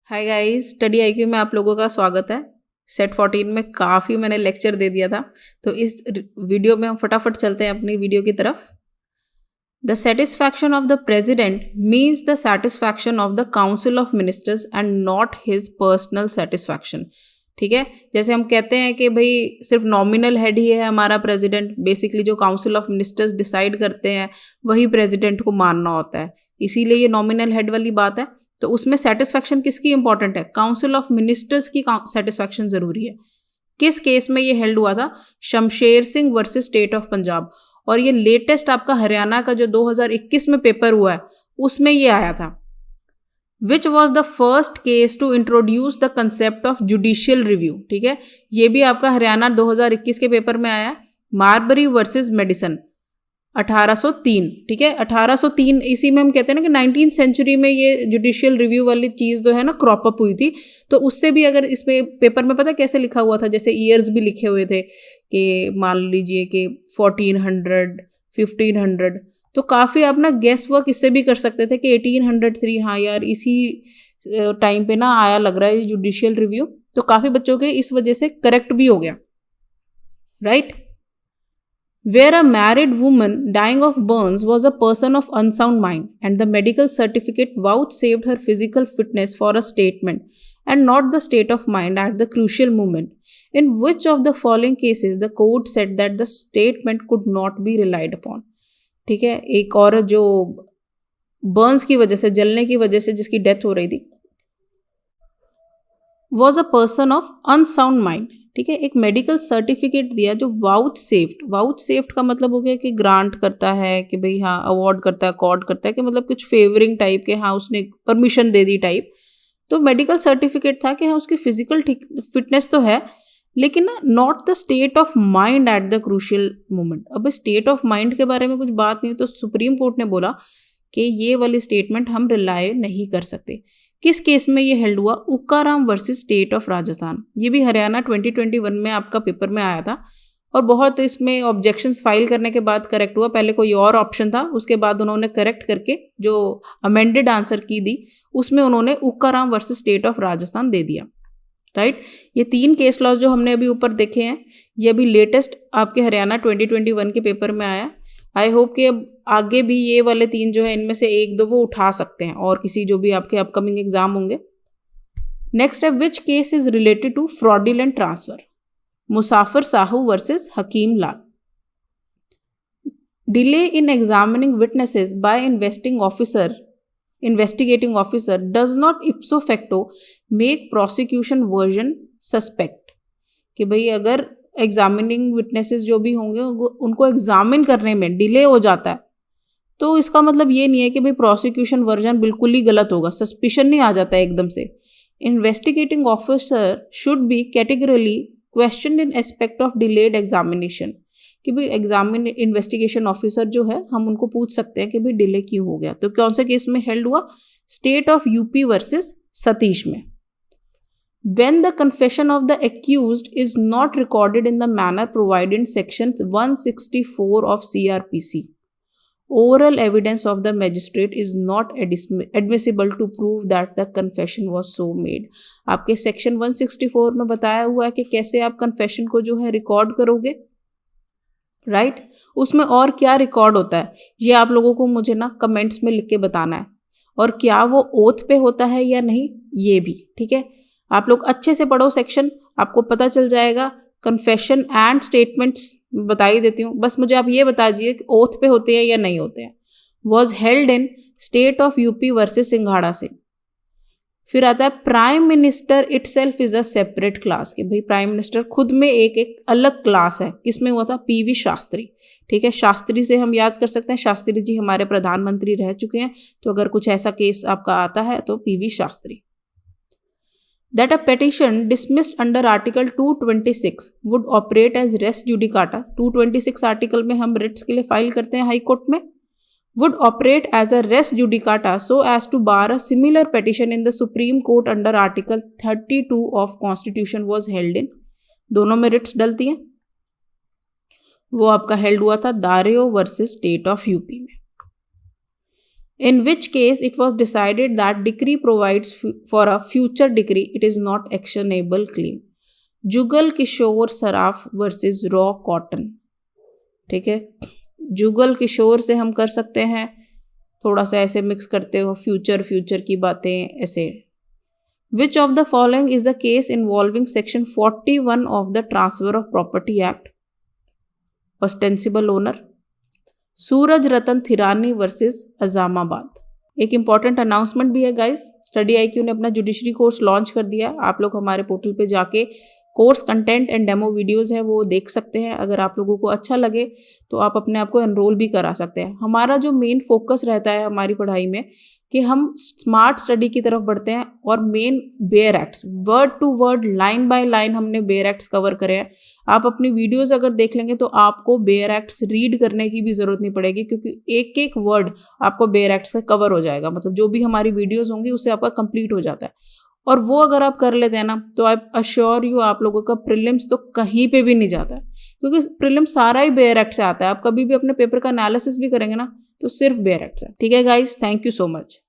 Hi guys, study IQ में आप लोगों का स्वागत है। सेट 14 में काफ़ी मैंने लेक्चर दे दिया था, तो इस वीडियो में हम फटाफट चलते हैं अपनी वीडियो की तरफ। The satisfaction of the president means the satisfaction of the council of ministers and not his personal satisfaction. ठीक है, जैसे हम कहते हैं कि भाई सिर्फ नॉमिनल हेड ही है हमारा प्रेजिडेंट, बेसिकली जो काउंसिल ऑफ मिनिस्टर्स डिसाइड करते हैं वही प्रेजिडेंट को मानना होता है, इसीलिए ये नॉमिनल हेड वाली बात है। तो उसमें सेटिस्फैक्शन किसकी इंपॉर्टेंट है? काउंसिल ऑफ मिनिस्टर्स की सेटिस्फैक्शन जरूरी है। किस केस में ये हेल्ड हुआ था? Shamsher Singh versus state of Punjab. और ये लेटेस्ट आपका हरियाणा का जो 2021 में पेपर हुआ है उसमें ये आया था। Which was the first case to introduce the concept of judicial review. ठीक है, ये भी आपका हरियाणा 2021 के पेपर में आया। मारबरी वर्सेस मेडिसन 1803। ठीक है, 1803, इसी में हम कहते हैं ना कि 19th सेंचुरी में ये जुडिशियल रिव्यू वाली चीज़ जो है ना क्रॉप अप हुई थी। तो उससे भी अगर इसमें पेपर में पता कैसे लिखा हुआ था, जैसे ईयर्स भी लिखे हुए थे कि मान लीजिए कि 1400, 1500, तो काफ़ी आप ना गेस वर्क इससे भी कर सकते थे कि 1803, हाँ यार इसी टाइम पे ना आया लग रहा है ये जुडिशियल रिव्यू। तो काफ़ी बच्चों के इस वजह से करेक्ट भी हो गया, right. Where a married woman dying of burns was a person of unsound mind, and the medical certificate vouchsafed her physical fitness for a statement, and not the state of mind at the crucial moment. In which of the following cases the court said that the statement could not be relied upon? ठीक है, एक औरत Joe Burns की वजह से, जलने की वजह से जिसकी डेथ हो रही थी, was a person of unsound mind. ठीक है, एक मेडिकल सर्टिफिकेट दिया जो वाउच सेफ्ड का मतलब हो गया कि ग्रांट करता है, कि भाई हाँ अवार्ड करता है, अकॉर्ड करता है, कि मतलब कुछ फेवरिंग टाइप के, हाँ उसने परमिशन दे दी टाइप। तो मेडिकल सर्टिफिकेट था कि हाँ उसकी फिजिकल फिटनेस तो है, लेकिन ना not the state of mind at the crucial moment. अब स्टेट ऑफ माइंड के बारे में कुछ बात नहीं, तो सुप्रीम कोर्ट ने बोला कि ये वाली स्टेटमेंट हम रिलाय नहीं कर सकते। किस केस में ये हेल्ड हुआ? उक्काराम वर्सेस स्टेट ऑफ राजस्थान। ये भी हरियाणा 2021 में आपका पेपर में आया था, और बहुत इसमें ऑब्जेक्शंस फाइल करने के बाद करेक्ट हुआ। पहले कोई और ऑप्शन था, उसके बाद उन्होंने करेक्ट करके जो अमेंडेड आंसर की दी उसमें उन्होंने उक्काराम वर्सेस स्टेट ऑफ राजस्थान दे दिया, राइट। ये 3 केस लॉज जो हमने अभी ऊपर देखे हैं, ये अभी लेटेस्ट आपके हरियाणा 2021 के पेपर में आया। आई होप कि अब आगे भी ये वाले 3 जो है इनमें से 1-2 वो उठा सकते हैं, और किसी जो भी आपके अपकमिंग एग्जाम होंगे। नेक्स्ट है, which case is related to fraudulent transfer? Musafir Sahu versus Hakim Lal. Delay in examining witnesses by investigating officer does not ipso facto make prosecution version suspect। कि भाई अगर एग्जामिनिंग विटनेसेस जो भी होंगे उनको एग्जामिन करने में डिले हो जाता है, तो इसका मतलब ये नहीं है कि भाई प्रोसिक्यूशन वर्जन बिल्कुल ही गलत होगा, सस्पिशन नहीं आ जाता है एकदम से। Investigating officer should be categorically question in aspect of delayed examination. कि भाई इन्वेस्टिगेशन ऑफिसर जो है हम उनको पूछ सकते हैं कि भाई डिले क्यों हो गया। तो कौन से केस में हेल्ड हुआ? State of UP versus Satish में। When the confession of the accused is not recorded in the manner provided in section 164 of CRPC, oral evidence of the magistrate is not admissible to prove that the confession was so made। आपके section 164 में बताया हुआ है कि कैसे आप confession को जो है रिकॉर्ड करोगे, राइट। उसमें और क्या रिकॉर्ड होता है ये आप लोगों को मुझे ना कमेंट्स में लिख के बताना है, और क्या वो ओथ पे होता है या नहीं ये भी। ठीक है, आप लोग अच्छे से पढ़ो सेक्शन, आपको पता चल जाएगा। कन्फेशन एंड स्टेटमेंट्स बता ही देती हूँ, बस मुझे आप ये बता दीजिए कि ओथ पे होते हैं या नहीं होते हैं। Was held in state of UP versus सिंघाड़ा सिंह। फिर आता है prime minister itself is a separate class. कि भाई प्राइम मिनिस्टर खुद में एक अलग क्लास है। किसमें हुआ था? पीवी शास्त्री। ठीक है, शास्त्री से हम याद कर सकते हैं, शास्त्री जी हमारे प्रधानमंत्री रह चुके हैं, तो अगर कुछ ऐसा केस आपका आता है तो PV Shastri. That a petition dismissed under Article 226 would operate as res judicata। 226 article में हम रिट्स के लिए फाइल करते हैं हाई कोर्ट में। would operate as a res judicata so as to bar a similar petition in the Supreme Court under Article 32 of Constitution was held in। दोनों में Ritz डलती हैं। वो आपका हेल्ड हुआ था दारेओ वर्सेस स्टेट ऑफ यूपी में। in which case it was decided that decree provides for a future decree, it is not actionable claim. Jugal Kishore Saraf versus raw cotton, ठीक है, जुगल किशोर से हम कर सकते हैं, थोड़ा सा ऐसे मिक्स करते हो फ्यूचर की बातें ऐसे. Which of the following is a case involving section 41 of the Transfer of Property Act? Ostensible owner. Suraj Ratan थिरानी versus अजामाबाद. एक इम्पॉर्टेंट अनाउंसमेंट भी है गाइस, स्टडी IQ ने अपना जुडिशरी कोर्स लॉन्च कर दिया. आप लोग हमारे पोर्टल पे जाके course content and demo videos हैं वो देख सकते हैं. अगर आप लोगों को अच्छा लगे तो आप अपने आप को एनरोल भी करा सकते हैं. हमारा जो मेन फोकस रहता है हमारी पढ़ाई में कि हम स्मार्ट स्टडी की तरफ बढ़ते हैं और main bare acts, word to word, line by line हमने बेयर एक्ट्स कवर करे हैं. आप अपनी वीडियोस अगर देख लेंगे तो आपको बेयर एक्ट्स रीड करने की भी ज़रूरत नहीं पड़ेगी, क्योंकि एक एक वर्ड आपको बेयर एक्ट्स से कवर हो जाएगा. मतलब जो भी हमारी वीडियोस होंगी उससे आपका कंप्लीट हो जाता है. और वो अगर आप कर लेते हैं ना तो आई अश्योर यू आप लोगों का प्रीलिम्स तो कहीं पे भी नहीं जाता है, क्योंकि प्रीलिम्स सारा ही बेयर एक्ट से आता है. आप कभी भी अपने पेपर का एनालिसिस भी करेंगे ना तो सिर्फ बेयर एक्ट से. ठीक है guys, thank you so much.